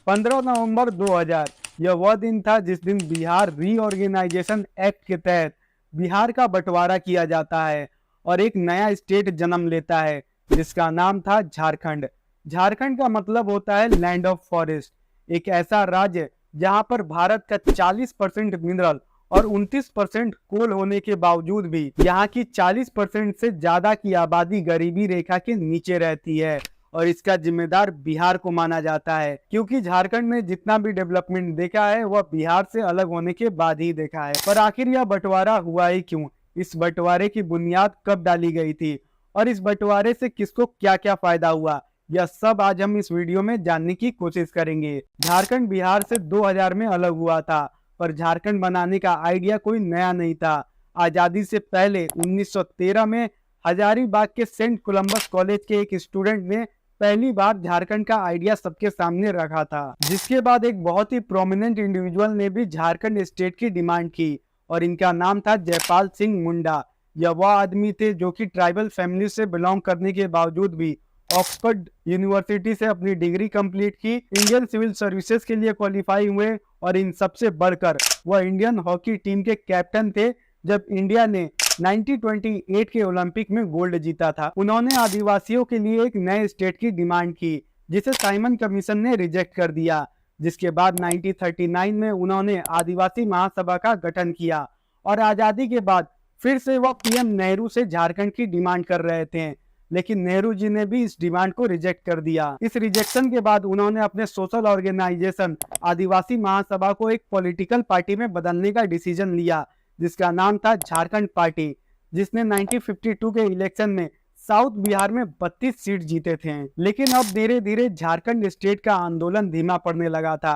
15 नवंबर 2000 यह वह दिन था जिस दिन बिहार रीऑर्गेनाइजेशन एक्ट के तहत बिहार का बंटवारा किया जाता है और एक नया स्टेट जन्म लेता है जिसका नाम था झारखंड। झारखंड का मतलब होता है लैंड ऑफ फॉरेस्ट, एक ऐसा राज्य जहां पर भारत का 40% मिनरल और 29% कोल होने के बावजूद भी यहाँ की 40% से ज्यादा की आबादी गरीबी रेखा के नीचे रहती है और इसका जिम्मेदार बिहार को माना जाता है, क्योंकि झारखंड ने जितना भी डेवलपमेंट देखा है वह बिहार से अलग होने के बाद ही देखा है। पर आखिर यह बंटवारा हुआ ही क्यों, इस बंटवारे की बुनियाद कब डाली गई थी और इस बंटवारे से किसको क्या क्या फायदा हुआ, यह सब आज हम इस वीडियो में जानने की कोशिश करेंगे। झारखंड बिहार से 2000 में अलग हुआ था, पर झारखंड बनाने का आइडिया कोई नया नहीं था। आजादी से पहले 1913 में हजारीबाग के सेंट कोलंबस कॉलेज के एक स्टूडेंट ने पहली बार झारखंड का आइडिया सबके सामने रखा था, जिसके बाद एक बहुत ही प्रोमिनेंट इंडिविजुअल ने भी झारखंड स्टेट की डिमांड की और इनका नाम था जयपाल सिंह मुंडा। यह वह आदमी थे जो कि ट्राइबल फैमिली से बिलोंग करने के बावजूद भी ऑक्सफोर्ड यूनिवर्सिटी से अपनी डिग्री कंप्लीट की, इंडियन सिविल सर्विसेज के लिए क्वालिफाई हुए और इन सबसे बढ़कर वह इंडियन हॉकी टीम के कैप्टन थे जब इंडिया ने 1928 के ओलंपिक में गोल्ड जीता था। उन्होंने आदिवासियों के लिए एक नए स्टेट की डिमांड की जिसे साइमन कमीशन ने रिजेक्ट कर दिया, जिसके बाद 1939 में उन्होंने आदिवासी महासभा का गठन किया और आजादी के बाद फिर से वह पीएम नेहरू से झारखंड की डिमांड कर रहे थे, लेकिन नेहरू जी ने भी इस डिमांड को रिजेक्ट कर दिया। इस रिजेक्शन के बाद उन्होंने अपने सोशल ऑर्गेनाइजेशन आदिवासी महासभा को एक पॉलिटिकल पार्टी में बदलने का डिसीजन लिया जिसका नाम था झारखंड पार्टी, जिसने 1952 के इलेक्शन में साउथ बिहार में 32 सीट जीते थे। लेकिन अब धीरे धीरे झारखंड स्टेट का आंदोलन धीमा पड़ने लगा था।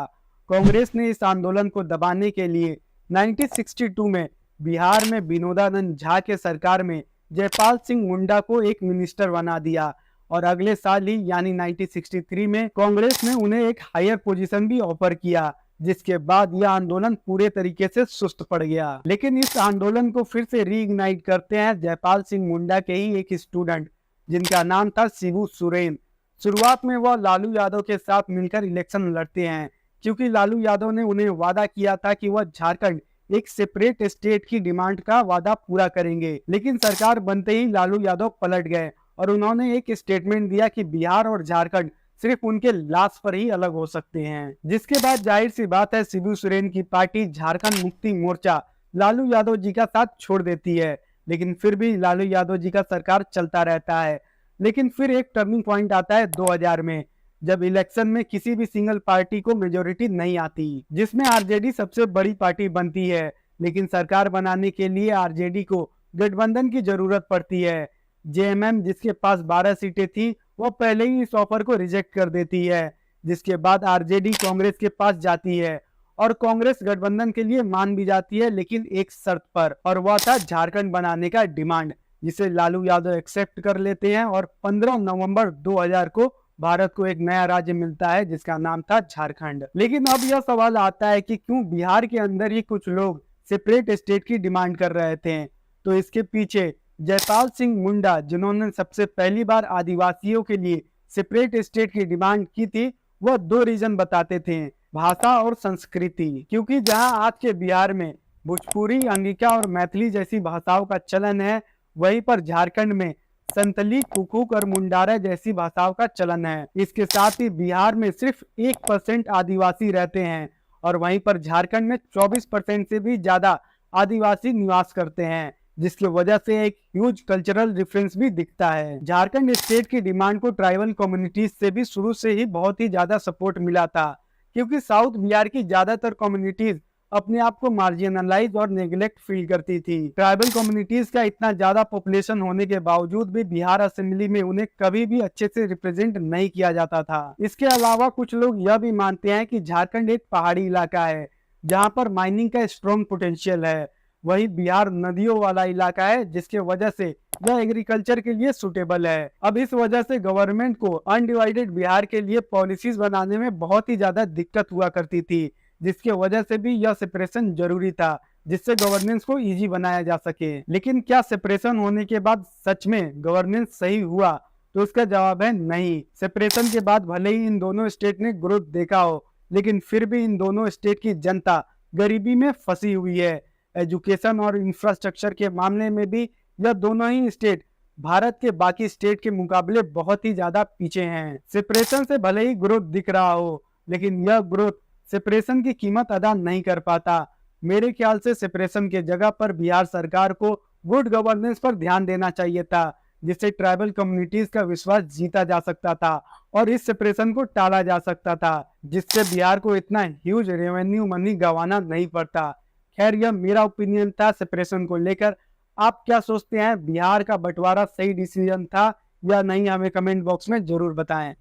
कांग्रेस ने इस आंदोलन को दबाने के लिए 1962 में बिहार में विनोदानंद झा के सरकार में जयपाल सिंह मुंडा को एक मिनिस्टर बना दिया और अगले साल ही यानी 1963 में कांग्रेस ने उन्हें एक हायर पोजीशन भी ऑफर किया, जिसके बाद यह आंदोलन पूरे तरीके से सुस्त पड़ गया। लेकिन इस आंदोलन को फिर से रीइग्नाइट करते हैं जयपाल सिंह मुंडा के ही एक स्टूडेंट जिनका नाम था शिबू सोरेन। शुरुआत में वह लालू यादव के साथ मिलकर इलेक्शन लड़ते हैं, क्योंकि लालू यादव ने उन्हें वादा किया था कि वह झारखंड एक सेपरेट स्टेट की डिमांड का वादा पूरा करेंगे। लेकिन सरकार बनते ही लालू यादव पलट गए और उन्होंने एक स्टेटमेंट दिया कि बिहार और झारखंड सिर्फ उनके लाश पर ही अलग हो सकते हैं, जिसके बाद जाहिर सी बात है शिबू सोरेन की पार्टी झारखंड मुक्ति मोर्चा लालू यादव जी का साथ छोड़ देती है। लेकिन फिर भी लालू यादव जी का सरकार चलता रहता है। लेकिन फिर एक टर्निंग पॉइंट आता है 2000 में, जब इलेक्शन में किसी भी सिंगल पार्टी को मेजोरिटी नहीं आती, जिसमें आरजेडी सबसे बड़ी पार्टी बनती है। लेकिन सरकार बनाने के लिए आरजेडी को गठबंधन की जरूरत पड़ती है। जेएमएम जिसके पास 12 सीटें थी वो पहले ही इस ऑफर को रिजेक्ट कर देती है, जिसके बाद आरजेडी कांग्रेस के पास जाती है और कांग्रेस गठबंधन के लिए मान भी जाती है, लेकिन एक शर्त पर, और वह था झारखंड बनाने का डिमांड, जिसे लालू यादव एक्सेप्ट कर लेते हैं और 15 नवंबर 2000 को भारत को एक नया राज्य मिलता है जिसका नाम था झारखंड। लेकिन अब यह सवाल आता है कि क्यों बिहार के अंदर ही कुछ लोग सेपरेट स्टेट की डिमांड कर रहे थे। तो इसके पीछे जयपाल सिंह मुंडा, जिन्होंने सबसे पहली बार आदिवासियों के लिए सेपरेट स्टेट की डिमांड की थी, वह दो रीजन बताते थे, भाषा और संस्कृति। क्योंकि जहां आज के बिहार में भोजपुरी, अंगिका और मैथिली जैसी भाषाओं का चलन है, वहीं पर झारखंड में संतली, कुकुक और मुंडारा जैसी भाषाओं का चलन है। इसके साथ ही बिहार में सिर्फ 1% आदिवासी रहते हैं और वहीं पर झारखंड में 24% से भी ज्यादा आदिवासी निवास करते हैं, जिसकी वजह से एक ह्यूज कल्चरल डिफरेंस भी दिखता है। झारखंड स्टेट की डिमांड को ट्राइबल कम्युनिटीज से भी शुरू से ही बहुत ही ज्यादा सपोर्ट मिला था, क्योंकि साउथ बिहार की ज्यादातर कम्युनिटीज अपने आप को मार्जिनलाइज और नेग्लेक्ट फील करती थी। ट्राइबल कम्युनिटीज का इतना ज्यादा पॉपुलेशन होने के बावजूद भी बिहार असेंबली में उन्हें कभी भी अच्छे से रिप्रेजेंट नहीं किया जाता था। इसके अलावा कुछ लोग यह भी मानते हैं कि झारखंड एक पहाड़ी इलाका है जहाँ पर माइनिंग का स्ट्रॉन्ग पोटेंशियल है। वही बिहार नदियों वाला इलाका है, जिसके वजह से यह एग्रीकल्चर के लिए सुटेबल है। अब इस वजह से गवर्नमेंट को अनडिवाइडेड बिहार के लिए पॉलिसीज बनाने में बहुत ही ज्यादा दिक्कत हुआ करती थी, जिसके वजह से भी यह सेपरेशन जरूरी था, जिससे गवर्नेंस को इजी बनाया जा सके। लेकिन क्या सेपरेशन होने के बाद सच में गवर्नेंस सही हुआ? तो उसका जवाब है नहीं। सेपरेशन के बाद भले ही इन दोनों स्टेट ने ग्रोथ देखा हो, लेकिन फिर भी इन दोनों स्टेट की जनता गरीबी में फंसी हुई है। एजुकेशन और इंफ्रास्ट्रक्चर के मामले में भी यह दोनों ही स्टेट भारत के बाकी स्टेट के मुकाबले बहुत ही ज्यादा पीछे हैं। सेपरेशन से भले ही ग्रोथ दिख रहा हो, लेकिन यह ग्रोथ सेपरेशन की कीमत अदा नहीं कर पाता। मेरे ख्याल से सेपरेशन के जगह पर बिहार सरकार को गुड गवर्नेंस पर ध्यान देना चाहिए था, जिससे ट्राइबल कम्युनिटीज का विश्वास जीता जा सकता था और इस सेपरेशन को टाला जा सकता था, जिससे बिहार को इतना ह्यूज रेवेन्यू मनी गंवाना नहीं पड़ता। खैर, यह मेरा ओपिनियन था सेपरेशन को लेकर। आप क्या सोचते हैं, बिहार का बंटवारा सही डिसीजन था या नहीं? हमें कमेंट बॉक्स में जरूर बताएं।